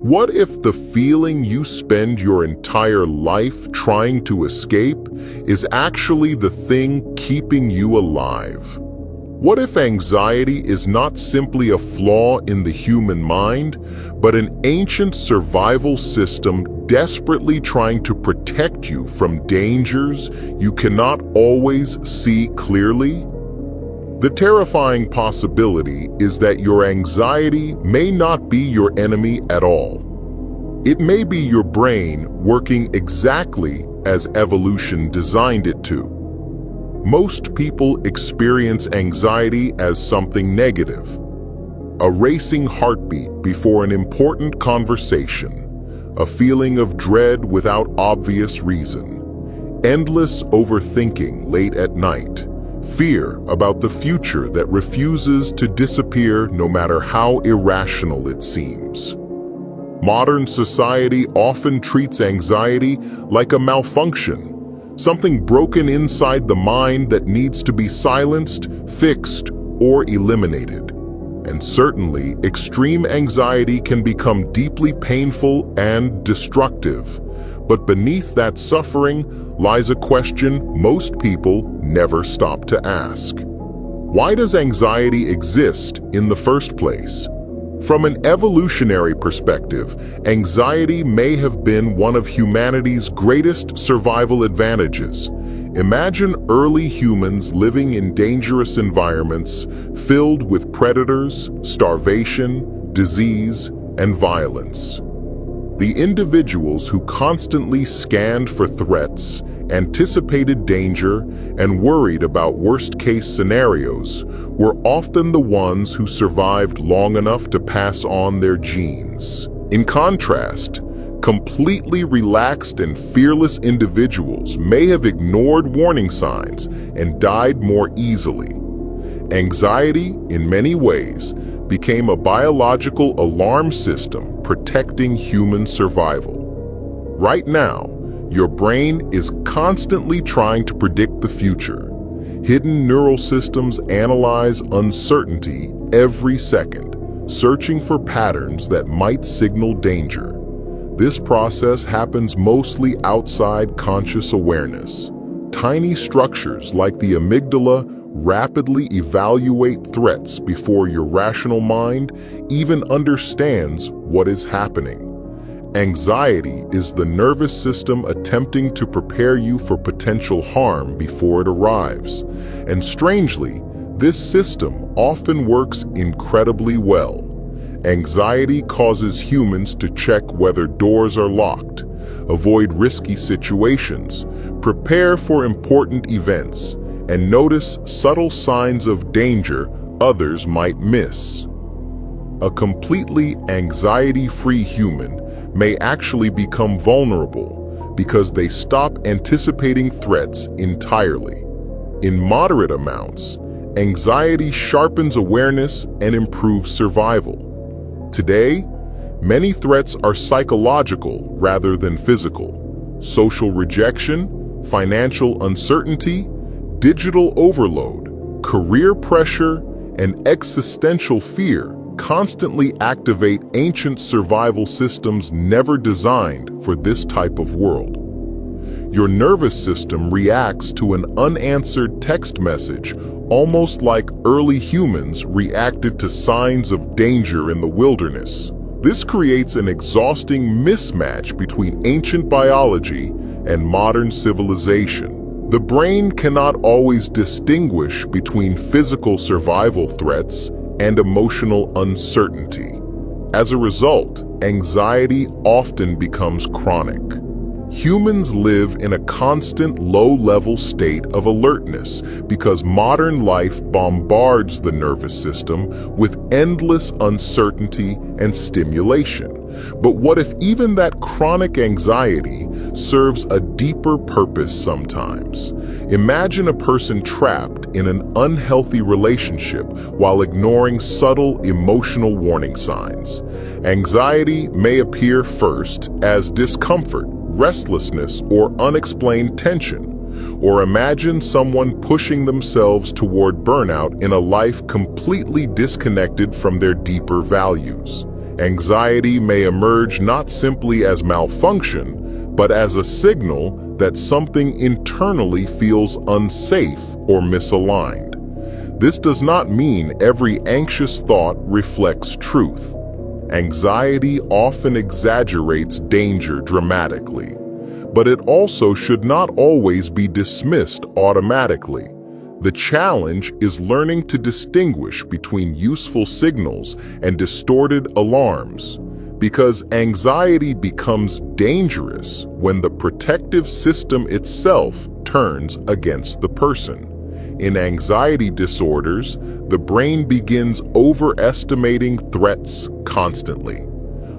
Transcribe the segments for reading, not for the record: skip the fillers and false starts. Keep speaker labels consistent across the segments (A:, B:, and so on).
A: What if the feeling you spend your entire life trying to escape is actually the thing keeping you alive? What if anxiety is not simply a flaw in the human mind, but an ancient survival system desperately trying to protect you from dangers you cannot always see clearly? The terrifying possibility is that your anxiety may not be your enemy at all. It may be your brain working exactly as evolution designed it to. Most people experience anxiety as something negative. A racing heartbeat before an important conversation, a feeling of dread without obvious reason, endless overthinking late at night, fear about the future that refuses to disappear no matter how irrational it seems. Modern society often treats anxiety like a malfunction, something broken inside the mind that needs to be silenced, fixed, or eliminated. And certainly, extreme anxiety can become deeply painful and destructive. But beneath that suffering lies a question most people never stop to ask. Why does anxiety exist in the first place? From an evolutionary perspective, anxiety may have been one of humanity's greatest survival advantages. Imagine early humans living in dangerous environments filled with predators, starvation, disease, and violence. The individuals who constantly scanned for threats, anticipated danger, and worried about worst-case scenarios were often the ones who survived long enough to pass on their genes. In contrast, completely relaxed and fearless individuals may have ignored warning signs and died more easily. Anxiety, in many ways, became a biological alarm system protecting human survival. Right now, your brain is constantly trying to predict the future. Hidden neural systems analyze uncertainty every second, searching for patterns that might signal danger. This process happens mostly outside conscious awareness. Tiny structures like the amygdala rapidly evaluate threats before your rational mind even understands what is happening. Anxiety is the nervous system attempting to prepare you for potential harm before it arrives. And strangely, this system often works incredibly well. Anxiety causes humans to check whether doors are locked, avoid risky situations, prepare for important events, and notice subtle signs of danger others might miss. A completely anxiety-free human may actually become vulnerable because they stop anticipating threats entirely. In moderate amounts, anxiety sharpens awareness and improves survival. Today, many threats are psychological rather than physical. Social rejection, financial uncertainty, digital overload, career pressure, and existential fear constantly activate ancient survival systems never designed for this type of world. Your nervous system reacts to an unanswered text message almost like early humans reacted to signs of danger in the wilderness. This creates an exhausting mismatch between ancient biology and modern civilization. The brain cannot always distinguish between physical survival threats and emotional uncertainty. As a result, anxiety often becomes chronic. Humans live in a constant low-level state of alertness because modern life bombards the nervous system with endless uncertainty and stimulation. But what if even that chronic anxiety serves a deeper purpose sometimes? Imagine a person trapped in an unhealthy relationship while ignoring subtle emotional warning signs. Anxiety may appear first as discomfort, restlessness, or unexplained tension. Or imagine someone pushing themselves toward burnout in a life completely disconnected from their deeper values. Anxiety may emerge not simply as malfunction, but as a signal that something internally feels unsafe or misaligned. This does not mean every anxious thought reflects truth. Anxiety often exaggerates danger dramatically, but it also should not always be dismissed automatically. The challenge is learning to distinguish between useful signals and distorted alarms, because anxiety becomes dangerous when the protective system itself turns against the person. In anxiety disorders, the brain begins overestimating threats constantly.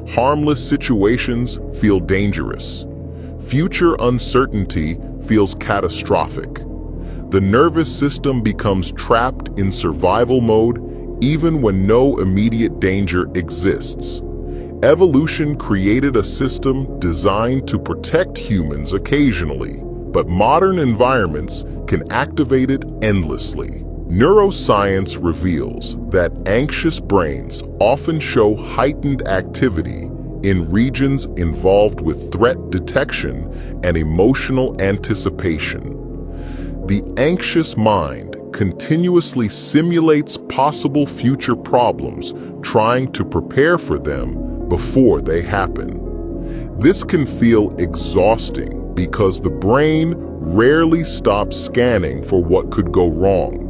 A: Harmless situations feel dangerous. Future uncertainty feels catastrophic. The nervous system becomes trapped in survival mode even when no immediate danger exists. Evolution created a system designed to protect humans occasionally, but modern environments can activate it endlessly. Neuroscience reveals that anxious brains often show heightened activity in regions involved with threat detection and emotional anticipation. The anxious mind continuously simulates possible future problems, trying to prepare for them before they happen. This can feel exhausting because the brain rarely stops scanning for what could go wrong.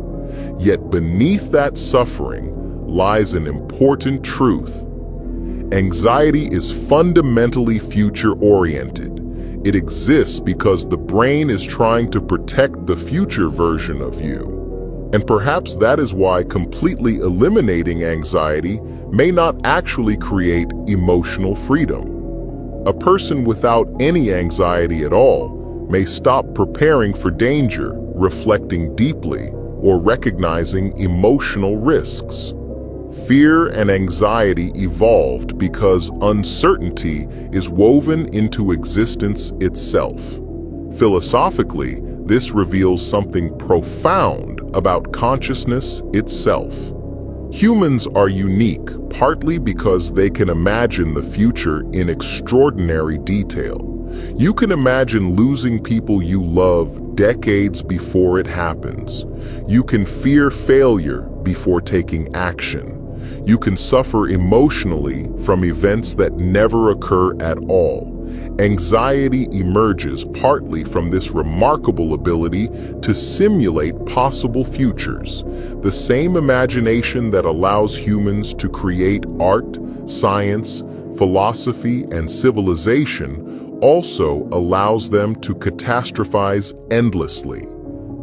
A: Yet beneath that suffering lies an important truth. Anxiety is fundamentally future-oriented. It exists because the brain is trying to protect the future version of you. And perhaps that is why completely eliminating anxiety may not actually create emotional freedom. A person without any anxiety at all may stop preparing for danger, reflecting deeply, or recognizing emotional risks. Fear and anxiety evolved because uncertainty is woven into existence itself. Philosophically, this reveals something profound about consciousness itself. Humans are unique, partly because they can imagine the future in extraordinary detail. You can imagine losing people you love decades before it happens. You can fear failure before taking action. You can suffer emotionally from events that never occur at all. Anxiety emerges partly from this remarkable ability to simulate possible futures. The same imagination that allows humans to create art, science, philosophy, and civilization also allows them to catastrophize endlessly.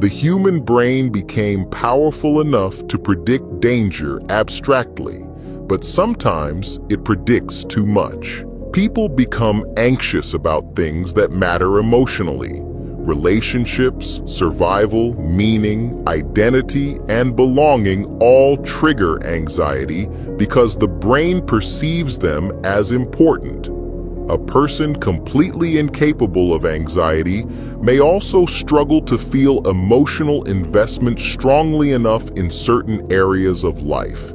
A: The human brain became powerful enough to predict danger abstractly, but sometimes it predicts too much. People become anxious about things that matter emotionally. Relationships, survival, meaning, identity, and belonging all trigger anxiety because the brain perceives them as important. A person completely incapable of anxiety may also struggle to feel emotional investment strongly enough in certain areas of life.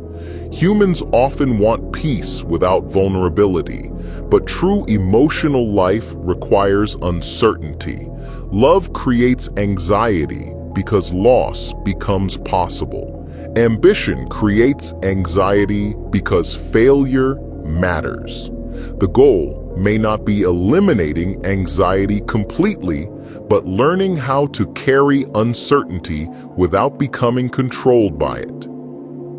A: Humans often want peace without vulnerability, but true emotional life requires uncertainty. Love creates anxiety because loss becomes possible. Ambition creates anxiety because failure matters. The goal may not be eliminating anxiety completely, but learning how to carry uncertainty without becoming controlled by it.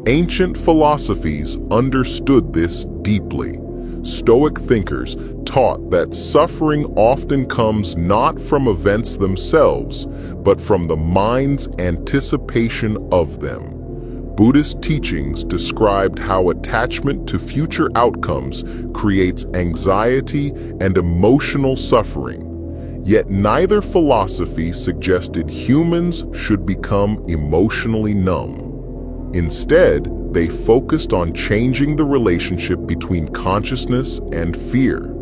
A: Ancient philosophies understood this deeply. Stoic thinkers taught that suffering often comes not from events themselves, but from the mind's anticipation of them. Buddhist teachings described how attachment to future outcomes creates anxiety and emotional suffering. Yet neither philosophy suggested humans should become emotionally numb. Instead, they focused on changing the relationship between consciousness and fear.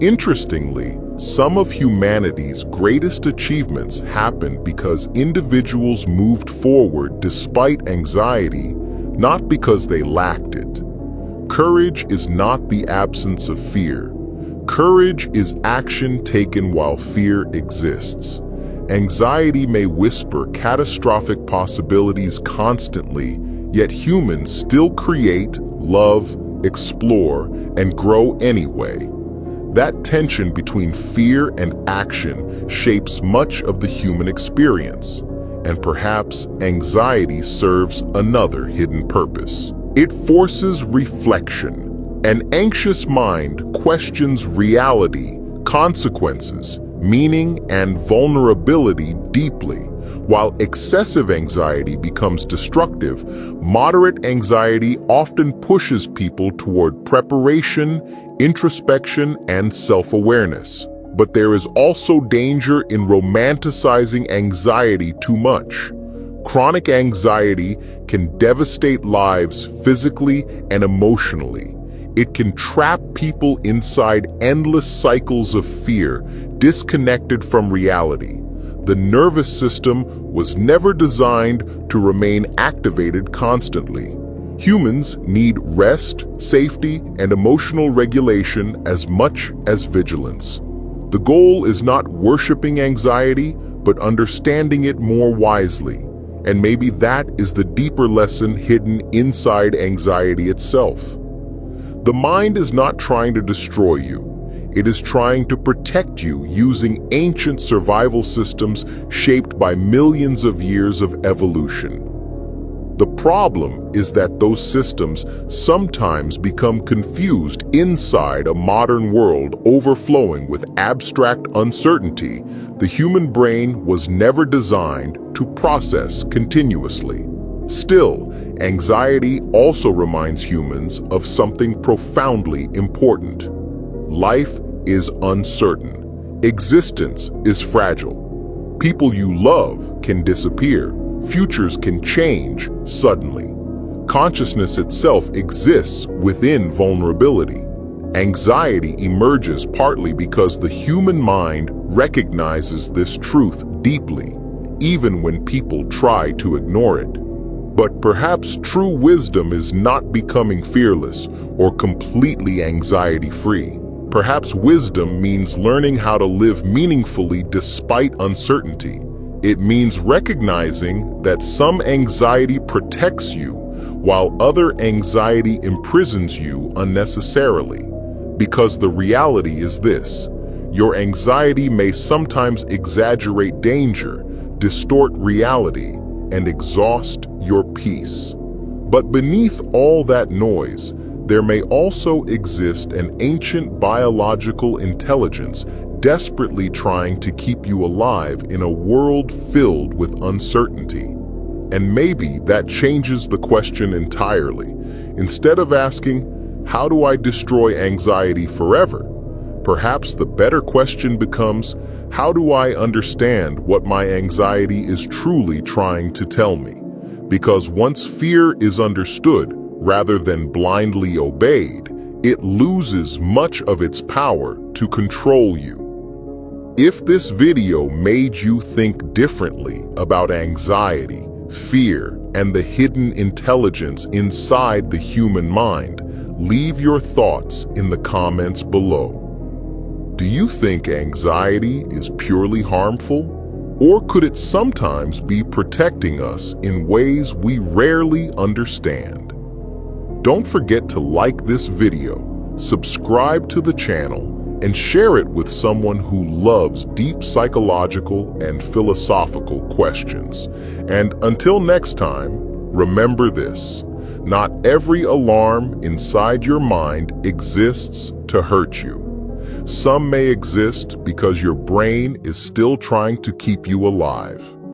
A: Interestingly, some of humanity's greatest achievements happened because individuals moved forward despite anxiety, not because they lacked it. Courage is not the absence of fear. Courage is action taken while fear exists. Anxiety may whisper catastrophic possibilities constantly, yet humans still create, love, explore, and grow anyway. That tension between fear and action shapes much of the human experience, and perhaps anxiety serves another hidden purpose. It forces reflection. An anxious mind questions reality, consequences, meaning, and vulnerability deeply. While excessive anxiety becomes destructive, moderate anxiety often pushes people toward preparation, introspection, and self-awareness. But there is also danger in romanticizing anxiety too much. Chronic anxiety can devastate lives physically and emotionally. It can trap people inside endless cycles of fear, disconnected from reality. The nervous system was never designed to remain activated constantly. Humans need rest, safety, and emotional regulation as much as vigilance. The goal is not worshiping anxiety, but understanding it more wisely. And maybe that is the deeper lesson hidden inside anxiety itself. The mind is not trying to destroy you. It is trying to protect you using ancient survival systems shaped by millions of years of evolution. The problem is that those systems sometimes become confused inside a modern world overflowing with abstract uncertainty. The human brain was never designed to process continuously. Still, anxiety also reminds humans of something profoundly important. Life is uncertain. Existence is fragile. People you love can disappear. Futures can change suddenly. Consciousness itself exists within vulnerability. Anxiety emerges partly because the human mind recognizes this truth deeply, even when people try to ignore it. But perhaps true wisdom is not becoming fearless or completely anxiety-free. Perhaps wisdom means learning how to live meaningfully despite uncertainty. It means recognizing that some anxiety protects you, while other anxiety imprisons you unnecessarily. Because the reality is this: your anxiety may sometimes exaggerate danger, distort reality, and exhaust your peace. But beneath all that noise, there may also exist an ancient biological intelligence desperately trying to keep you alive in a world filled with uncertainty. And maybe that changes the question entirely. Instead of asking, how do I destroy anxiety forever? Perhaps the better question becomes, how do I understand what my anxiety is truly trying to tell me? Because once fear is understood, rather than blindly obeyed, it loses much of its power to control you. If this video made you think differently about anxiety, fear, and the hidden intelligence inside the human mind, leave your thoughts in the comments below. Do you think anxiety is purely harmful? Or could it sometimes be protecting us in ways we rarely understand? Don't forget to like this video, subscribe to the channel, and share it with someone who loves deep psychological and philosophical questions. And until next time, remember this: not every alarm inside your mind exists to hurt you. Some may exist because your brain is still trying to keep you alive.